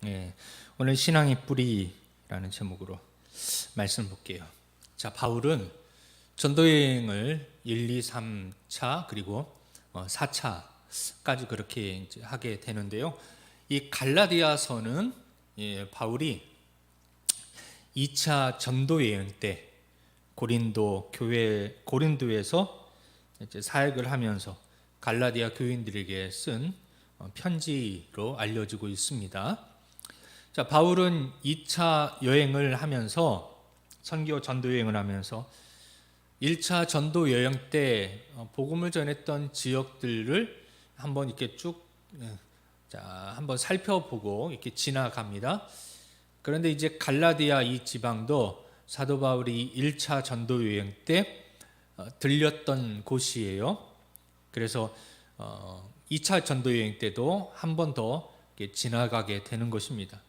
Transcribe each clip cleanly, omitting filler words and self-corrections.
예, 오늘 신앙의 뿌리라는 제목으로 말씀 볼게요. 자, 바울은 전도 여행을 1, 2, 3차 그리고 4차까지 그렇게 이제 하게 되는데요. 이 갈라디아서는 바울이 2차 전도 여행 때 고린도에서 이제 사역을 하면서 갈라디아 교인들에게 쓴 편지로 알려지고 있습니다. 자, 바울은 2차 여행을 하면서 선교 전도 여행을 하면서 1차 전도 여행 때 복음을 전했던 지역들을 한번 이렇게 쭉 한번 살펴보고 이렇게 지나갑니다. 그런데 이제 갈라디아 이 지방도 사도 바울이 1차 전도 여행 때 들렸던 곳이에요. 그래서 2차 전도 여행 때도 한 번 더 지나가게 되는 것입니다.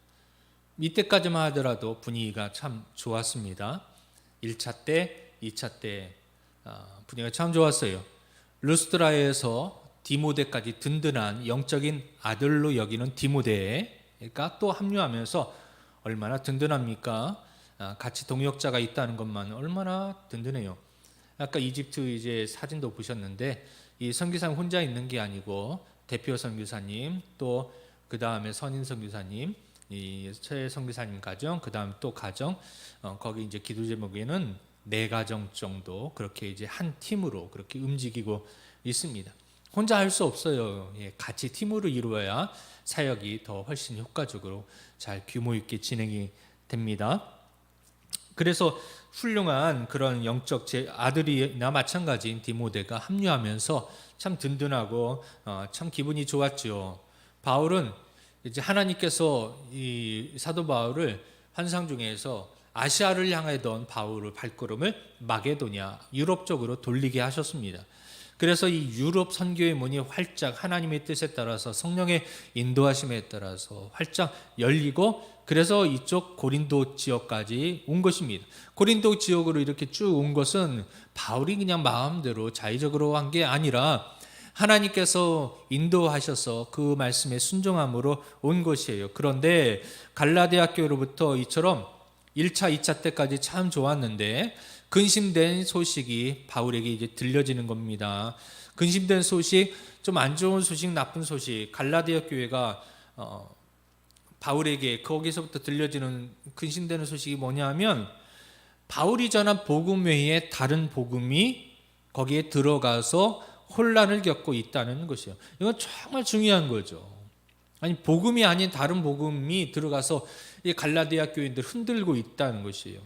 이때까지만 하더라도 분위기가 참 좋았습니다. 1차 때, 2차 때 분위기가 참 좋았어요. 루스드라에서 디모데까지 든든한 영적인 아들로 여기는 디모데가 또 합류하면서 얼마나 든든합니까? 같이 동역자가 있다는 것만 얼마나 든든해요. 아까 이집트 이제 사진도 보셨는데 이 선교사님 혼자 있는 게 아니고 대표 선교사님 또 그 다음에 선임 선교사님 이 최 선교사님 가정 그 다음 또 가정 거기 이제 기도 제목에는 4가정 정도 그렇게 이제 한 팀으로 그렇게 움직이고 있습니다. 혼자 할 수 없어요. 같이 팀으로 이루어야 사역이 더 훨씬 효과적으로 잘 규모 있게 진행이 됩니다. 그래서 훌륭한 그런 영적 제 아들이나 마찬가지인 디모데가 합류하면서 참 든든하고 참 기분이 좋았죠. 바울은 이제 하나님께서 이 사도 바울을 환상 중에서 아시아를 향하던 바울의 발걸음을 마게도냐 유럽 쪽으로 돌리게 하셨습니다. 그래서 이 유럽 선교의 문이 활짝 하나님의 뜻에 따라서 성령의 인도하심에 따라서 활짝 열리고 그래서 이쪽 고린도 지역까지 온 것입니다. 고린도 지역으로 이렇게 쭉 온 것은 바울이 그냥 마음대로 자의적으로 한 게 아니라 하나님께서 인도하셔서 그 말씀에 순종함으로 온 것이에요. 그런데 갈라디아 교회로부터 이처럼 1차, 2차 때까지 참 좋았는데 근심된 소식이 바울에게 이제 들려지는 겁니다. 근심된 소식, 좀 안 좋은 소식, 나쁜 소식. 갈라디아 교회가 바울에게 거기서부터 들려지는 근심되는 소식이 뭐냐면 바울이 전한 복음 외에 다른 복음이 거기에 들어가서 혼란을 겪고 있다는 것이에요. 이건 정말 중요한 거죠. 아니 복음이 아닌 다른 복음이 들어가서 이 갈라디아 교인들 흔들고 있다는 것이에요.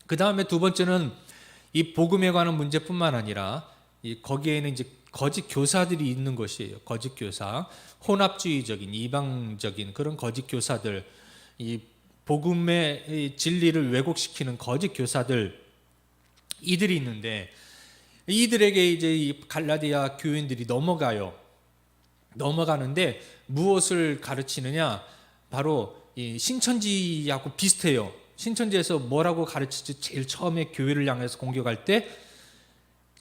그 다음에 두 번째는 이 복음에 관한 문제뿐만 아니라 거기에는 이제 거짓 교사들이 있는 것이에요. 거짓 교사, 혼합주의적인 이방적인 그런 거짓 교사들, 이 복음의 진리를 왜곡시키는 거짓 교사들 이들이 있는데 이들에게 이제 이 갈라디아 교인들이 넘어가는데 무엇을 가르치느냐? 바로 이 신천지하고 비슷해요. 신천지에서 뭐라고 가르치지? 제일 처음에 교회를 향해서 공격할 때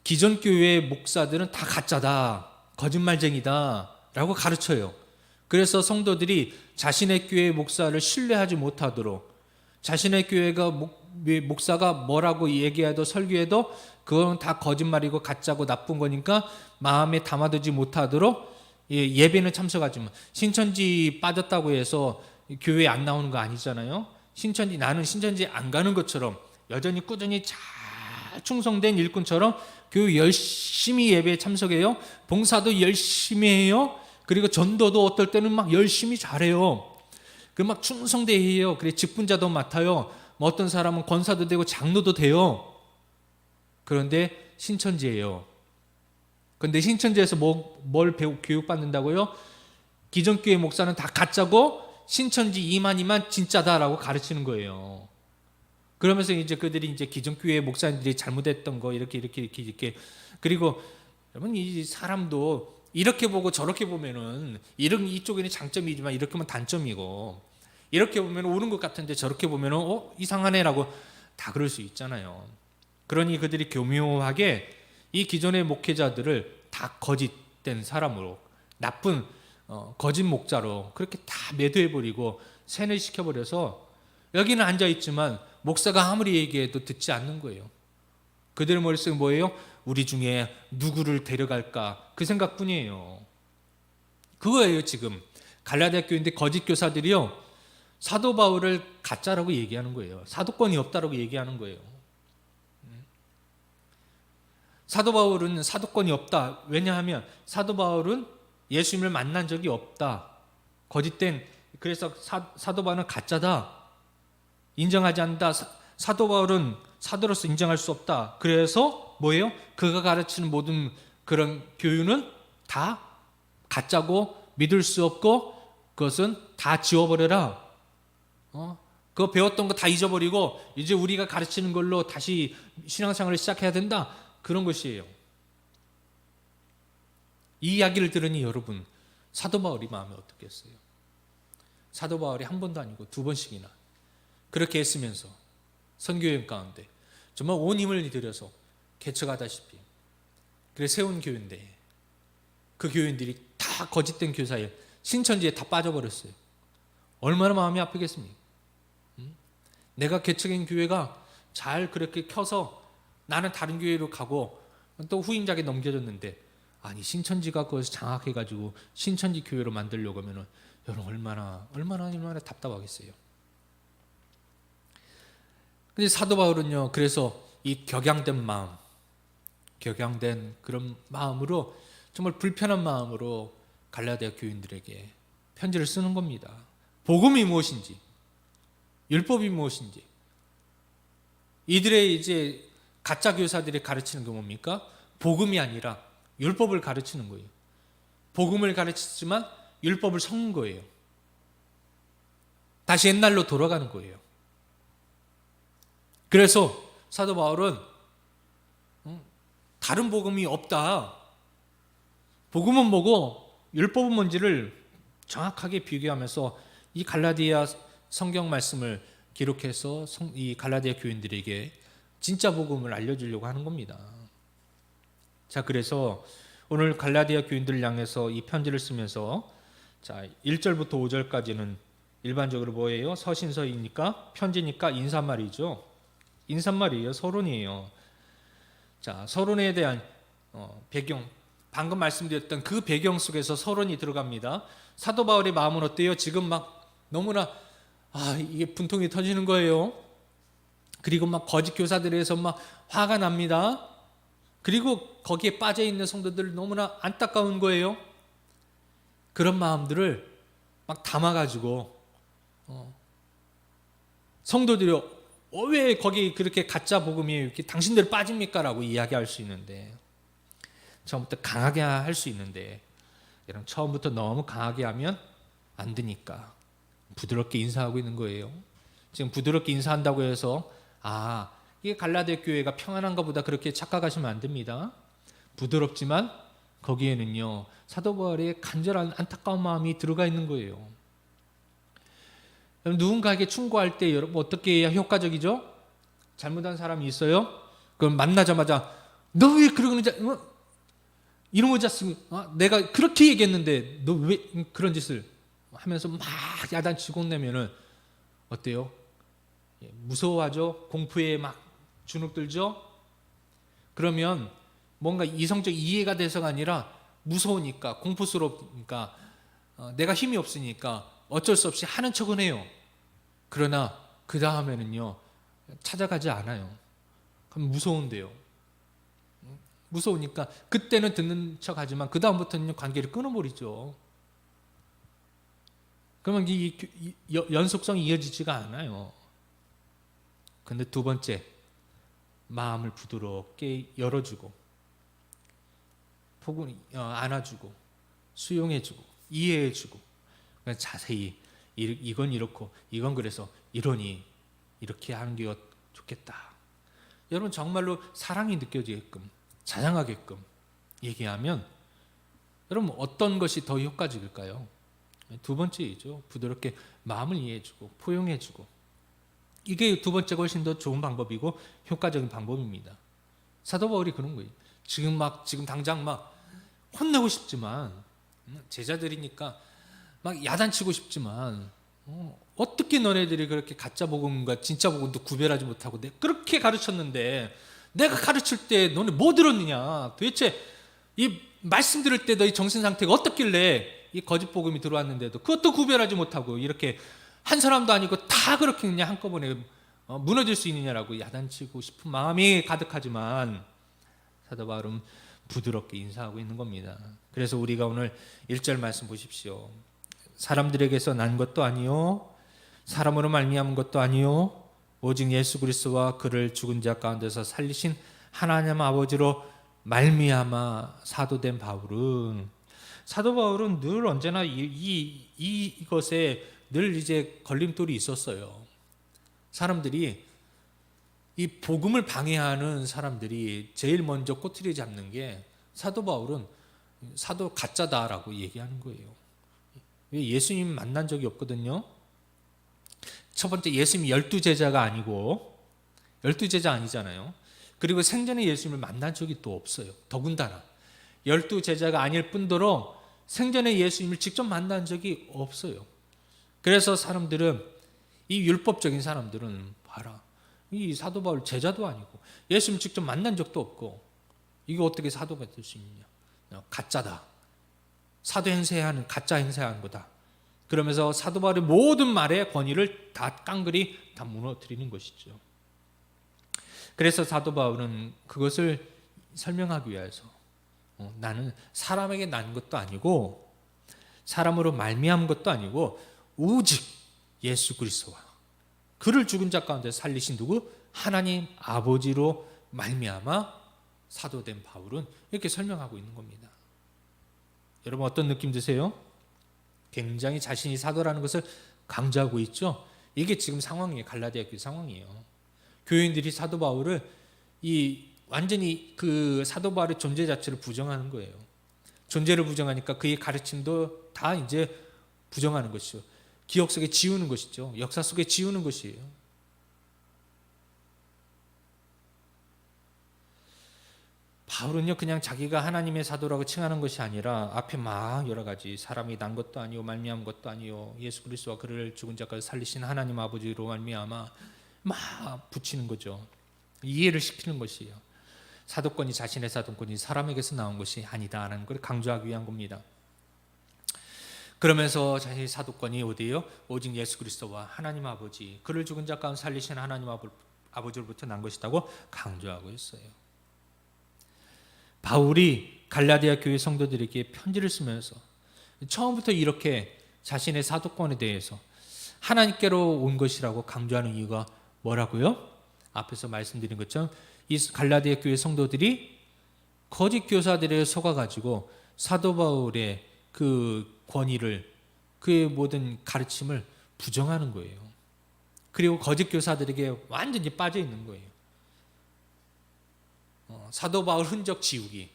기존 교회의 목사들은 다 가짜다, 거짓말쟁이다 라고 가르쳐요. 그래서 성도들이 자신의 교회의 목사를 신뢰하지 못하도록 자신의 교회가 목사가 뭐라고 얘기해도 설교해도 그건 다 거짓말이고 가짜고 나쁜 거니까 마음에 담아두지 못하도록 예배는 참석하지만 신천지 빠졌다고 해서 교회에 안 나오는 거 아니잖아요. 나는 신천지 안 가는 것처럼 여전히 꾸준히 잘 충성된 일꾼처럼 교회 열심히 예배에 참석해요. 봉사도 열심히 해요. 그리고 전도도 어떨 때는 막 열심히 잘해요. 그 막 충성대해요. 그래 직분자도 맡아요. 뭐 어떤 사람은 권사도 되고 장로도 돼요. 그런데 신천지예요. 그런데 신천지에서 뭘 교육받는다고요? 기존 교회 목사는 다 가짜고 신천지 이만이만 진짜다라고 가르치는 거예요. 그러면서 이제 그들이 이제 기존 교회 목사님들이 잘못했던 거 이렇게 그리고 여러분 이 사람도 이렇게 보고 저렇게 보면은 이쪽에는 장점이지만 이렇게 보면 단점이고 이렇게 보면 옳은 것 같은데 저렇게 보면은 이상하네라고 다 그럴 수 있잖아요. 그러니 그들이 교묘하게 이 기존의 목회자들을 다 거짓된 사람으로 나쁜 거짓 목자로 그렇게 다 매도해버리고 세뇌시켜버려서 여기는 앉아있지만 목사가 아무리 얘기해도 듣지 않는 거예요. 그들의 머릿속에 뭐예요? 우리 중에 누구를 데려갈까 그 생각뿐이에요. 그거예요. 지금 갈라디아 교인들 거짓 교사들이요, 사도 바울을 가짜라고 얘기하는 거예요. 사도권이 없다라고 얘기하는 거예요. 사도 바울은 사도권이 없다. 왜냐하면 사도 바울은 예수님을 만난 적이 없다. 거짓된, 그래서 사도 바울은 가짜다. 인정하지 않는다. 사도 바울은 사도로서 인정할 수 없다. 그래서 뭐예요? 그가 가르치는 모든 그런 교훈은 다 가짜고 믿을 수 없고 그것은 다 지워버려라. 그거 배웠던 거 다 잊어버리고 이제 우리가 가르치는 걸로 다시 신앙생활을 시작해야 된다. 그런 것이에요. 이 이야기를 들으니 여러분, 사도 바울이 마음이 어떻겠어요? 사도 바울이 한 번도 아니고 두 번씩이나 그렇게 했으면서 선교여행 가운데 정말 온 힘을 들여서 개척하다시피 그래 세운 교회인데 그 교인들이 다 거짓된 교사에 신천지에 다 빠져버렸어요. 얼마나 마음이 아프겠습니까? 내가 개척한 교회가 잘 그렇게 켜서 나는 다른 교회로 가고 또 후임자에게 넘겨줬는데, 아니 신천지가 그것을 장악해가지고 신천지 교회로 만들려고 하면 여러분 얼마나 답답하겠어요. 근데 사도 바울은요, 그래서 이 격양된 마음, 격양된 그런 마음으로, 정말 불편한 마음으로 갈라디아 교인들에게 편지를 쓰는 겁니다. 복음이 무엇인지, 율법이 무엇인지, 이들의 이제 가짜 교사들이 가르치는 게 뭡니까? 복음이 아니라 율법을 가르치는 거예요. 복음을 가르치지만 율법을 섞는 거예요. 다시 옛날로 돌아가는 거예요. 그래서 사도 바울은 다른 복음이 없다. 복음은 뭐고 율법은 뭔지를 정확하게 비교하면서 이 갈라디아 성경 말씀을 기록해서 이 갈라디아 교인들에게 진짜 복음을 알려주려고 하는 겁니다. 자, 그래서 오늘 갈라디아 교인들을 향해서 이 편지를 쓰면서, 자, 1절부터 5절까지는 일반적으로 뭐예요? 서신서이니까, 편지니까 인사말이죠. 인사말이에요. 서론이에요. 자, 서론에 대한 배경, 방금 말씀드렸던 그 배경 속에서 서론이 들어갑니다. 사도 바울의 마음은 어때요? 지금 막 너무나 이게 분통이 터지는 거예요. 그리고 막 거짓 교사들에 의해서 막 화가 납니다. 그리고 거기에 빠져 있는 성도들 너무나 안타까운 거예요. 그런 마음들을 막 담아가지고 성도들이 왜 거기 그렇게 가짜 복음이 이렇게 당신들 빠집니까? 라고 이야기할 수 있는데, 처음부터 강하게 할 수 있는데, 여러분 처음부터 너무 강하게 하면 안 되니까 부드럽게 인사하고 있는 거예요. 지금 부드럽게 인사한다고 해서 이게 갈라디아 교회가 평안한가 보다 그렇게 착각하시면 안 됩니다. 부드럽지만 거기에는요, 사도 바울의 간절한 안타까운 마음이 들어가 있는 거예요. 누군가에게 충고할 때 여러분 어떻게 해야 효과적이죠? 잘못한 사람이 있어요? 그럼 만나자마자 너 왜 그러는지 이런 거 잤으면 내가 그렇게 얘기했는데 너 왜 그런 짓을 하면서 막 야단치고 내면은 어때요? 무서워하죠? 공포에 막 주눅들죠? 그러면 뭔가 이성적 이해가 돼서가 아니라 무서우니까, 공포스러우니까, 내가 힘이 없으니까 어쩔 수 없이 하는 척은 해요. 그러나 그 다음에는요, 찾아가지 않아요. 그럼 무서운데요. 무서우니까 그때는 듣는 척 하지만 그 다음부터는 관계를 끊어버리죠. 그러면 이 연속성이 이어지지가 않아요. 근데 두 번째, 마음을 부드럽게 열어주고 포근히 안아주고 수용해주고 이해해주고, 자세히 이건 이렇고 이건 그래서 이러니 이렇게 하는 게 좋겠다. 여러분 정말로 사랑이 느껴지게끔, 자상하게끔 얘기하면 여러분 어떤 것이 더 효과적일까요? 두 번째이죠. 부드럽게 마음을 이해해주고 포용해주고, 이게 두 번째가 훨씬 더 좋은 방법이고 효과적인 방법입니다. 사도 바울이 그런 거예요. 지금 당장 막 혼내고 싶지만 제자들이니까 막 야단치고 싶지만 어떻게 너네들이 그렇게 가짜 복음과 진짜 복음도 구별하지 못하고 내가 그렇게 가르쳤는데 내가 가르칠 때 너네 뭐 들었느냐? 도대체 이 말씀 들을 때 너희 정신 상태가 어떻길래 이 거짓 복음이 들어왔는데도 그것도 구별하지 못하고 이렇게 한 사람도 아니고 다 그렇게 그냥 한꺼번에 무너질 수 있느냐라고 야단치고 싶은 마음이 가득하지만 사도 바울은 부드럽게 인사하고 있는 겁니다. 그래서 우리가 오늘 1절 말씀 보십시오. 사람들에게서 난 것도 아니요 사람으로 말미암은 것도 아니요 오직 예수 그리스도와 그를 죽은 자 가운데서 살리신 하나님 아버지로 말미암아 사도된 바울은, 사도 바울은 늘 언제나 이것에 늘 이제 걸림돌이 있었어요. 사람들이 이 복음을 방해하는 사람들이 제일 먼저 꼬투리 잡는 게 사도 바울은 사도 가짜다라고 얘기하는 거예요. 왜? 예수님 만난 적이 없거든요. 첫 번째, 예수님이 12제자가 아니고 12제자 아니잖아요. 그리고 생전에 예수님을 만난 적이 또 없어요. 더군다나 12제자가 아닐 뿐더러 생전에 예수님을 직접 만난 적이 없어요. 그래서 사람들은, 이 율법적인 사람들은 봐라, 이 사도 바울 제자도 아니고 예수님 직접 만난 적도 없고 이거 어떻게 사도가 될 수 있느냐, 가짜다, 사도 행세하는 가짜 행세하는 거다. 그러면서 사도 바울의 모든 말의 권위를 다 깡그리 다 무너뜨리는 것이죠. 그래서 사도 바울은 그것을 설명하기 위해서 나는 사람에게 난 것도 아니고 사람으로 말미암은 것도 아니고 오직 예수 그리스도와 그를 죽은 자 가운데 살리신 누구? 하나님 아버지로 말미암아 사도된 바울은 이렇게 설명하고 있는 겁니다. 여러분 어떤 느낌 드세요? 굉장히 자신이 사도라는 것을 강조하고 있죠. 이게 지금 상황이에요. 갈라디아 교회 상황이에요. 교인들이 사도 바울을 완전히 그 사도 바울의 존재 자체를 부정하는 거예요. 존재를 부정하니까 그의 가르침도 다 이제 부정하는 것이죠. 기억 속에 지우는 것이죠. 역사 속에 지우는 것이에요. 바울은요 그냥 자기가 하나님의 사도라고 칭하는 것이 아니라 앞에 막 여러 가지 사람이 난 것도 아니요 말미암은 것도 아니요 예수 그리스도와 그를 죽은 자까지 살리신 하나님 아버지로 말미암아 막 붙이는 거죠. 이해를 시키는 것이에요. 사도권이, 자신의 사도권이 사람에게서 나온 것이 아니다라는 걸 강조하기 위한 겁니다. 그러면서 자신의 사도권이 어디예요? 오직 예수 그리스도와 하나님 아버지, 그를 죽은 자 가운데 살리신 하나님 아버지로부터 난 것이라고 강조하고 있어요. 바울이 갈라디아 교회 성도들에게 편지를 쓰면서 처음부터 이렇게 자신의 사도권에 대해서 하나님께로 온 것이라고 강조하는 이유가 뭐라고요? 앞에서 말씀드린 것처럼 이 갈라디아 교회 성도들이 거짓 교사들에 속아가지고 사도 바울의 그 권위를, 그의 모든 가르침을 부정하는 거예요. 그리고 거짓 교사들에게 완전히 빠져 있는 거예요. 사도 바울 흔적 지우기.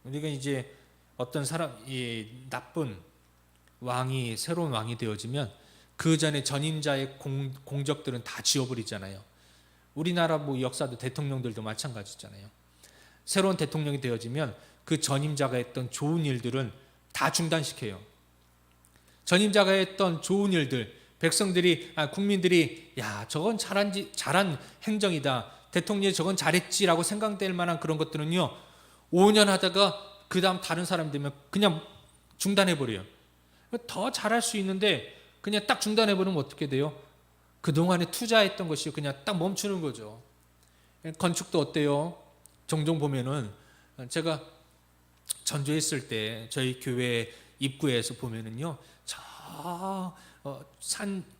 우리가 이제 어떤 사람이 나쁜 왕이 새로운 왕이 되어지면 그 전에 전임자의 공적들은 다 지워버리잖아요. 우리나라 뭐 역사도 대통령들도 마찬가지잖아요. 새로운 대통령이 되어지면 그 전임자가 했던 좋은 일들은 다 중단시켜요. 전임자가 했던 좋은 일들, 백성들이, 국민들이 야 저건 잘한 행정이다, 대통령이 저건 잘했지라고 생각될 만한 그런 것들은요 5년 하다가 그 다음 다른 사람 되면 그냥 중단해버려요. 더 잘할 수 있는데 그냥 딱 중단해버리면 어떻게 돼요? 그동안에 투자했던 것이 그냥 딱 멈추는 거죠. 건축도 어때요? 종종 보면은 제가 전주에 있을 때 저희 교회 입구에서 보면은요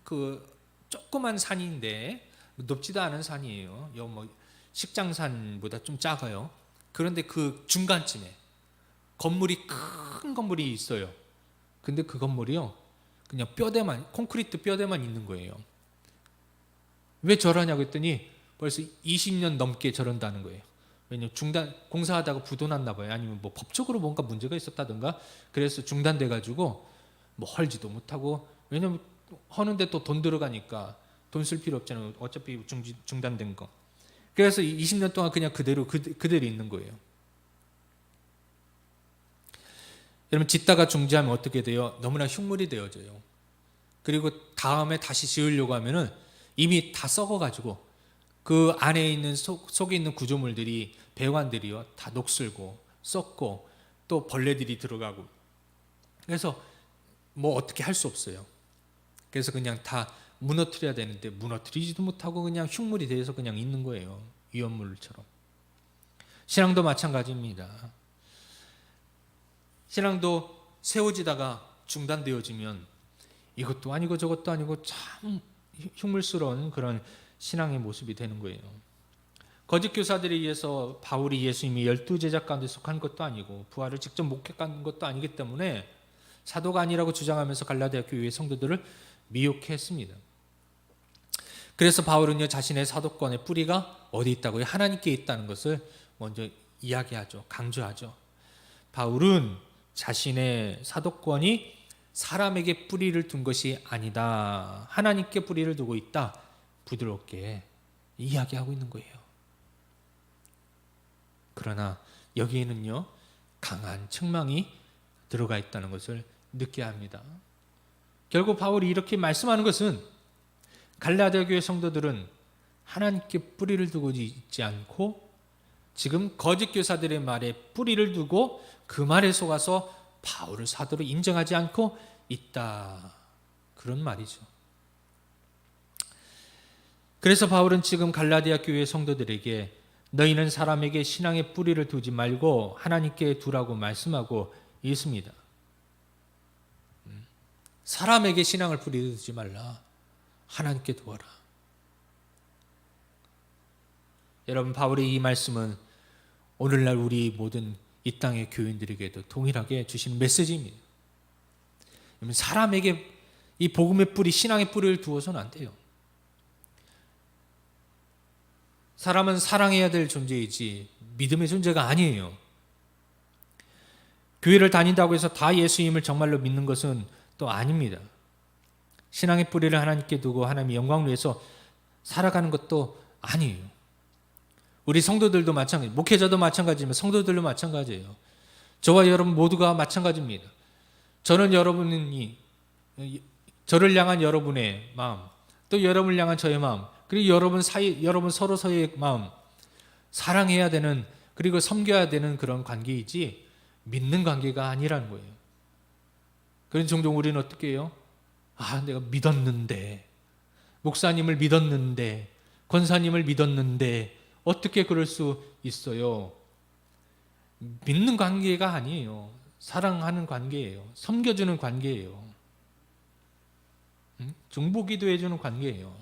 그 조그만 산인데 높지도 않은 산이에요. 뭐 식장산보다 좀 작아요. 그런데 그 중간쯤에 큰 건물이 있어요. 근데 그 건물이요 그냥 콘크리트 뼈대만 있는 거예요. 왜 저러냐고 했더니 벌써 20년 넘게 저런다는 거예요. 왜냐면 공사하다가 부도 났나 봐요. 아니면 뭐 법적으로 뭔가 문제가 있었다든가 그래서 중단돼 가지고 뭐 헐지도 못하고, 왜냐면 하는데 또 돈 들어가니까 돈 쓸 필요 없잖아요. 어차피 중단된 거. 그래서 20년 동안 그냥 그대로 있는 거예요. 여러분 짓다가 중지하면 어떻게 돼요? 너무나 흉물이 되어져요. 그리고 다음에 다시 지으려고 하면은 이미 다 썩어가지고 그 안에 있는 속에 있는 구조물들이 배관들이요 다 녹슬고 썩고 또 벌레들이 들어가고 그래서 뭐 어떻게 할 수 없어요. 그래서 그냥 다 무너뜨려야 되는데 무너뜨리지도 못하고 그냥 흉물이 돼서 그냥 있는 거예요. 위험물처럼. 신앙도 마찬가지입니다. 신앙도 세워지다가 중단되어지면 이것도 아니고 저것도 아니고 참 흉물스러운 그런 신앙의 모습이 되는 거예요. 거짓 교사들에 의해서 바울이 예수님이 12제자 가운데 속한 것도 아니고 부활을 직접 목격한 것도 아니기 때문에 사도가 아니라고 주장하면서 갈라디아 교회의 성도들을 미혹했습니다. 그래서 바울은요 자신의 사도권의 뿌리가 어디 있다고요? 하나님께 있다는 것을 먼저 이야기하죠. 강조하죠. 바울은 자신의 사도권이 사람에게 뿌리를 둔 것이 아니다. 하나님께 뿌리를 두고 있다. 부드럽게 이야기하고 있는 거예요. 그러나 여기에는요 강한 책망이 들어가 있다는 것을 느껴야 합니다. 결국 바울이 이렇게 말씀하는 것은 갈라디아 교회 성도들은 하나님께 뿌리를 두고 있지 않고 지금 거짓 교사들의 말에 뿌리를 두고 그 말에 속아서 바울을 사도로 인정하지 않고 있다. 그런 말이죠. 그래서 바울은 지금 갈라디아 교회 성도들에게 너희는 사람에게 신앙의 뿌리를 두지 말고 하나님께 두라고 말씀하고 있습니다. 사람에게 신앙을 뿌리 두지 말라. 하나님께 두어라. 여러분 바울의 이 말씀은 오늘날 우리 모든 이 땅의 교인들에게도 동일하게 주시는 메시지입니다. 사람에게 이 복음의 뿌리, 신앙의 뿌리를 두어서는 안 돼요. 사람은 사랑해야 될 존재이지 믿음의 존재가 아니에요. 교회를 다닌다고 해서 다 예수님을 정말로 믿는 것은 또 아닙니다. 신앙의 뿌리를 하나님께 두고 하나님의 영광을 위해서 살아가는 것도 아니에요. 우리 성도들도 마찬가지, 목회자도 마찬가지지만 성도들도 마찬가지예요. 저와 여러분 모두가 마찬가지입니다. 저는 여러분이 저를 향한 여러분의 마음, 또 여러분을 향한 저의 마음, 그리고 여러분 서로 서로의 마음, 사랑해야 되는 그리고 섬겨야 되는 그런 관계이지 믿는 관계가 아니라는 거예요. 그런 종종 우리는 어떻게 해요? 내가 믿었는데, 목사님을 믿었는데, 권사님을 믿었는데 어떻게 그럴 수 있어요? 믿는 관계가 아니에요. 사랑하는 관계예요. 섬겨주는 관계예요. 중보기도 해주는 관계예요.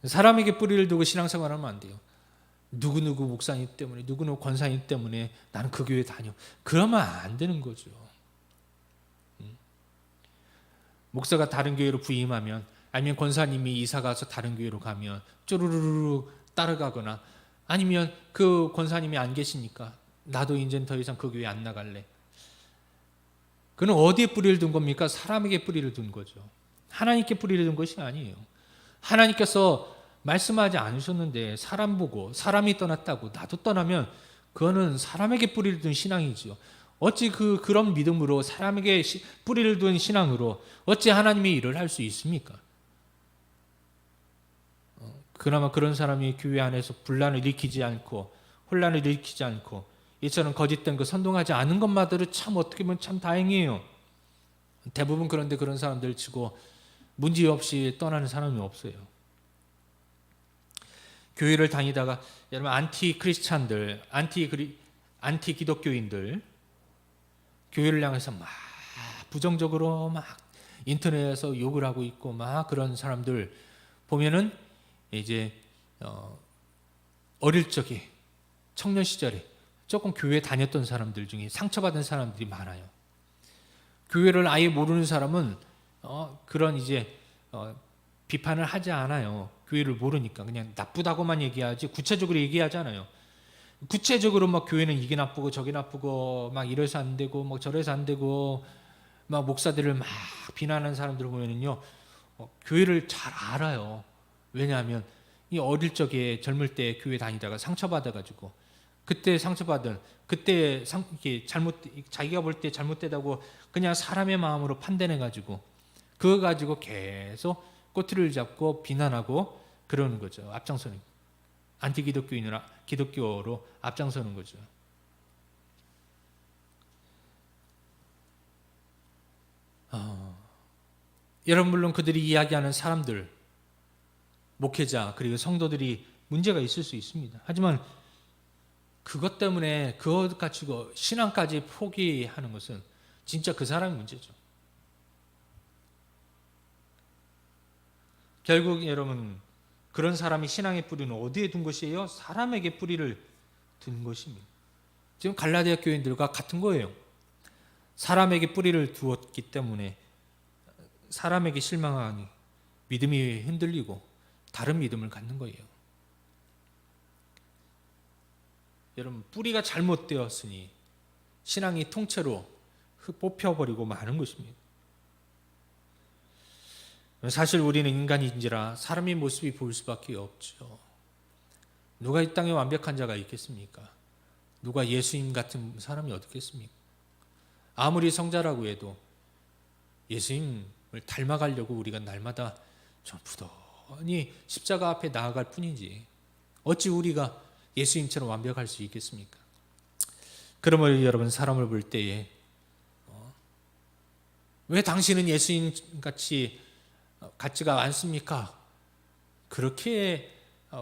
사람에게 뿌리를 두고 신앙생활하면 안 돼요. 누구누구 목사님 때문에, 누구누구 권사님 때문에 나는 그 교회 다녀. 그러면 안 되는 거죠. 목사가 다른 교회로 부임하면, 아니면 권사님이 이사가서 다른 교회로 가면 쪼르르르 따라가거나, 아니면 그 권사님이 안 계시니까 나도 이제는 더 이상 그 교회 안 나갈래. 그는 어디에 뿌리를 둔 겁니까? 사람에게 뿌리를 둔 거죠. 하나님께 뿌리를 둔 것이 아니에요. 하나님께서 말씀하지 않으셨는데 사람 보고 사람이 떠났다고 나도 떠나면 그거는 사람에게 뿌리를 둔 신앙이지요. 어찌 그런 믿음으로 사람에게 뿌리를 둔 신앙으로 어찌 하나님의 일을 할 수 있습니까? 그나마 그런 사람이 교회 안에서 분란을 일으키지 않고 혼란을 일으키지 않고 이처럼 거짓된 거 선동하지 않은 것만으로 참 어떻게 보면 참 다행이에요. 대부분 그런데 그런 사람들 치고 문제 없이 떠나는 사람이 없어요. 교회를 다니다가 여러분 안티 크리스찬들, 안티 기독교인들 교회를 향해서 막 부정적으로 막 인터넷에서 욕을 하고 있고 막 그런 사람들 보면은 이제 어릴 적에 청년 시절에 조금 교회 다녔던 사람들 중에 상처받은 사람들이 많아요. 교회를 아예 모르는 사람은 그런 이제 비판을 하지 않아요. 교회를 모르니까 그냥 나쁘다고만 얘기하지 구체적으로 얘기하지 않아요. 구체적으로 막 교회는 이게 나쁘고 저게 나쁘고 막 이래서 안 되고 막 저래서 안 되고 막 목사들을 막 비난하는 사람들을 보면은요 교회를 잘 알아요. 왜냐하면 이 어릴 적에 젊을 때 교회 다니다가 상처받아가지고 그때 상처받은, 그때 이게 자기가 볼 때 잘못되다고 그냥 사람의 마음으로 판단해가지고 그거 가지고 계속 꼬투리를 잡고 비난하고 그러는 거죠. 앞장서는, 안티기독교인으로 기독교로 앞장서는 거죠. 여러분, 물론 그들이 이야기하는 사람들, 목회자 그리고 성도들이 문제가 있을 수 있습니다. 하지만 그것 때문에 그것 가지고 신앙까지 포기하는 것은 진짜 그 사람의 문제죠. 결국 여러분, 그런 사람이 신앙의 뿌리는 어디에 둔 것이에요? 사람에게 뿌리를 둔 것입니다. 지금 갈라디아 교인들과 같은 거예요. 사람에게 뿌리를 두었기 때문에 사람에게 실망하니 믿음이 흔들리고 다른 믿음을 갖는 거예요. 여러분, 뿌리가 잘못되었으니 신앙이 통째로 뽑혀버리고 마는 것입니다. 사실 우리는 인간인지라 사람의 모습이 보일 수밖에 없죠. 누가 이 땅에 완벽한 자가 있겠습니까? 누가 예수님 같은 사람이 어떻겠습니까? 아무리 성자라고 해도 예수님을 닮아가려고 우리가 날마다 좀 부단히 십자가 앞에 나아갈 뿐이지 어찌 우리가 예수님처럼 완벽할 수 있겠습니까? 그러므로 여러분, 사람을 볼 때에 왜 당신은 예수님같이 같지가 않습니까? 그렇게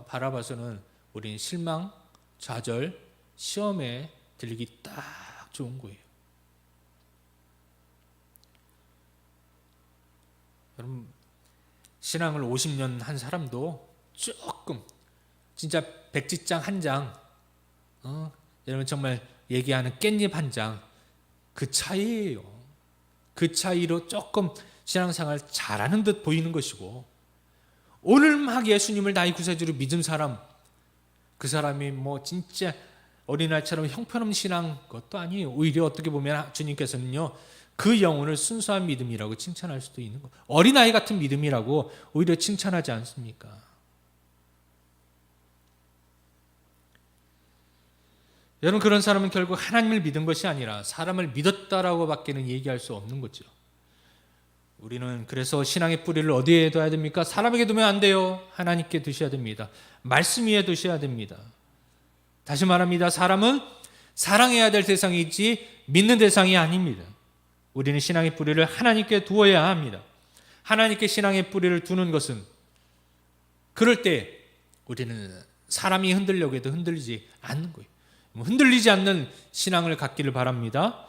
바라봐서는 우리는 실망, 좌절, 시험에 들리기 딱 좋은 거예요. 여러분, 신앙을 50년 한 사람도 조금 진짜 백지장 한 장, 여러분 정말 얘기하는 깻잎 한 장, 그 차이예요. 그 차이로 조금 신앙생활 잘하는 듯 보이는 것이고, 오늘 막 예수님을 나의 구세주로 믿은 사람, 그 사람이 뭐 진짜 어린아이처럼 형편없는 신앙 것도 아니에요. 오히려 어떻게 보면 주님께서는요, 그 영혼을 순수한 믿음이라고 칭찬할 수도 있는 거예요. 어린아이 같은 믿음이라고 오히려 칭찬하지 않습니까? 여러분, 그런 사람은 결국 하나님을 믿은 것이 아니라 사람을 믿었다라고 밖에는 얘기할 수 없는 거죠. 우리는 그래서 신앙의 뿌리를 어디에 둬야 됩니까? 사람에게 두면 안 돼요. 하나님께 두셔야 됩니다. 말씀 위에 두셔야 됩니다. 다시 말합니다. 사람은 사랑해야 될 대상이지 믿는 대상이 아닙니다. 우리는 신앙의 뿌리를 하나님께 두어야 합니다. 하나님께 신앙의 뿌리를 두는 것은 그럴 때 우리는 사람이 흔들려고 해도 흔들리지 않는 거예요. 흔들리지 않는 신앙을 갖기를 바랍니다.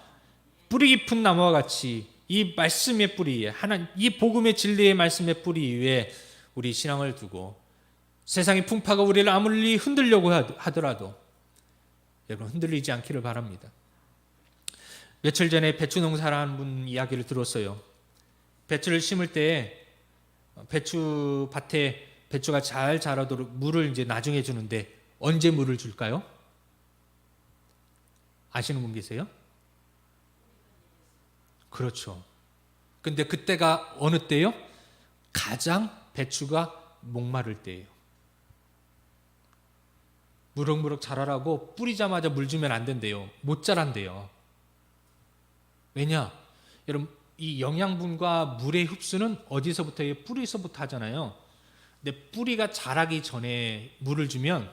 뿌리 깊은 나무와 같이 이 말씀의 뿌리 위에, 이 복음의 진리의 말씀의 뿌리 위에 우리 신앙을 두고 세상의 풍파가 우리를 아무리 흔들려고 하더라도 여러분, 흔들리지 않기를 바랍니다. 며칠 전에 배추 농사를 하는 분 이야기를 들었어요. 배추를 심을 때 배추 밭에 배추가 잘 자라도록 물을 이제 나중에 주는데 언제 물을 줄까요? 아시는 분 계세요? 그렇죠. 근데 그때가 어느 때요? 가장 배추가 목마를 때예요. 무럭무럭 자라라고 뿌리자마자 물 주면 안 된대요. 못 자란대요. 왜냐? 여러분, 이 영양분과 물의 흡수는 어디서부터예요? 뿌리에서부터 하잖아요. 근데 뿌리가 자라기 전에 물을 주면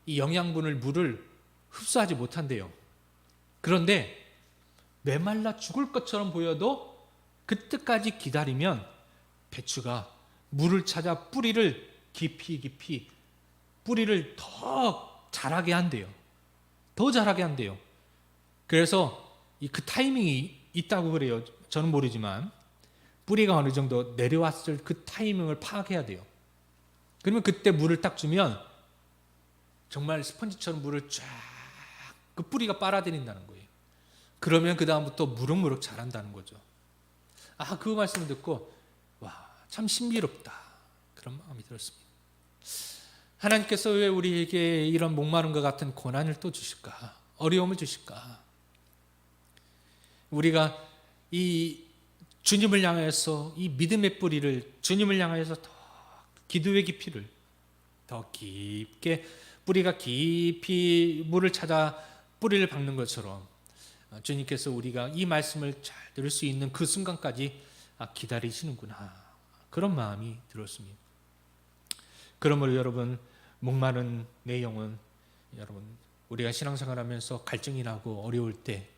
이 영양분을, 물을 흡수하지 못한대요. 그런데 메말라 죽을 것처럼 보여도 그때까지 기다리면 배추가 물을 찾아 뿌리를 깊이 뿌리를 더 자라게 한대요. 더 자라게 한대요. 그래서 그 타이밍이 있다고 그래요. 저는 모르지만 뿌리가 어느 정도 내려왔을 그 타이밍을 파악해야 돼요. 그러면 그때 물을 딱 주면 정말 스펀지처럼 물을 쫙 그 뿌리가 빨아들인다는 거예요. 그러면 그 다음부터 무럭무럭 자란다는 거죠. 그 말씀을 듣고 와, 참 신비롭다, 그런 마음이 들었습니다. 하나님께서 왜 우리에게 이런 목마른 것 같은 고난을 또 주실까? 어려움을 주실까? 우리가 이 주님을 향해서 이 믿음의 뿌리를, 주님을 향해서 더 기도의 깊이를 더 깊게 뿌리가 깊이 물을 찾아 뿌리를 박는 것처럼 주님께서 우리가 이 말씀을 잘 들을 수 있는 그 순간까지 기다리시는구나, 그런 마음이 들었습니다. 그러므로 여러분, 목마른 내 영혼, 여러분 우리가 신앙생활하면서 갈증이 나고 어려울 때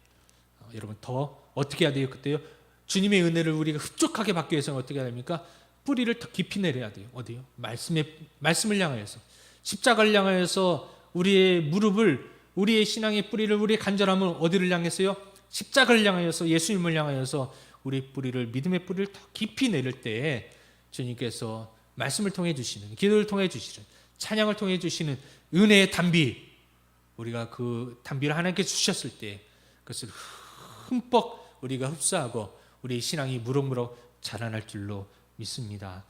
여러분 더 어떻게 해야 돼요? 그때요, 주님의 은혜를 우리가 흡족하게 받기 위해서는 어떻게 해야 됩니까? 뿌리를 더 깊이 내려야 돼요. 어디요? 말씀을 향하여서, 십자가를 향하여서 우리의 무릎을, 우리의 신앙의 뿌리를, 우리의 간절함을 어디를 향해서요? 십자가를 향하여서, 예수님을 향하여서 우리 뿌리를, 믿음의 뿌리를 더 깊이 내릴 때에 주님께서 말씀을 통해 주시는, 기도를 통해 주시는, 찬양을 통해 주시는 은혜의 단비, 우리가 그 단비를 하나님께 주셨을 때 그것을 흠뻑 우리가 흡수하고 우리 신앙이 무럭무럭 자라날 줄로 믿습니다.